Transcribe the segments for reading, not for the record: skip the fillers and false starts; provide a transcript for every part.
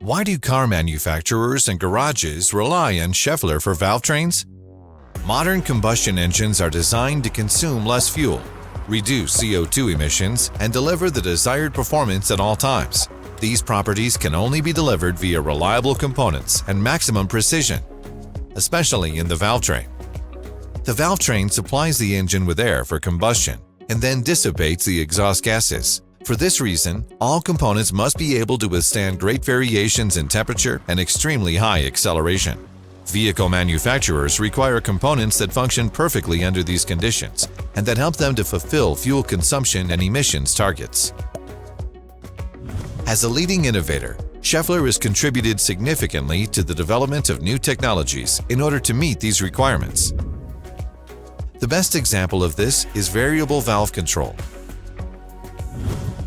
Why do car manufacturers and garages rely on Schaeffler for valve trains? Modern combustion engines are designed to consume less fuel, reduce CO2 emissions, and deliver the desired performance at all times. These properties can only be delivered via reliable components and maximum precision, especially in the valve train. The valve train supplies the engine with air for combustion and then dissipates the exhaust gases. For this reason, all components must be able to withstand great variations in temperature and extremely high acceleration. Vehicle manufacturers require components that function perfectly under these conditions and that help them to fulfill fuel consumption and emissions targets. As a leading innovator, Schaeffler has contributed significantly to the development of new technologies in order to meet these requirements. The best example of this is variable valve control.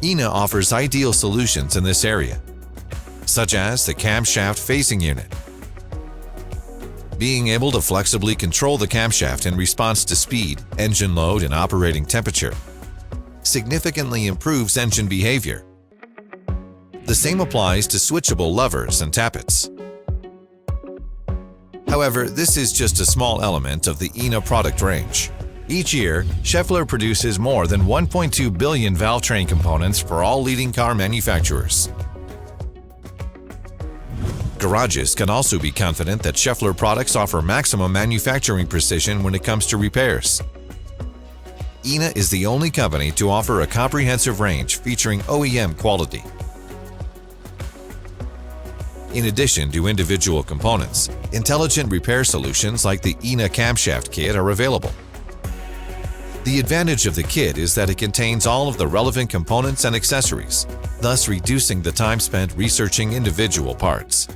INA offers ideal solutions in this area, such as the camshaft phasing unit. Being able to flexibly control the camshaft in response to speed, engine load, and operating temperature significantly improves engine behavior. The same applies to switchable levers and tappets. However, this is just a small element of the INA product range. Each year, Schaeffler produces more than 1.2 billion valve train components for all leading car manufacturers. Garages can also be confident that Schaeffler products offer maximum manufacturing precision when it comes to repairs. INA is the only company to offer a comprehensive range featuring OEM quality. In addition to individual components, intelligent repair solutions like the INA Camshaft kit are available. The advantage of the kit is that it contains all of the relevant components and accessories, thus reducing the time spent researching individual parts.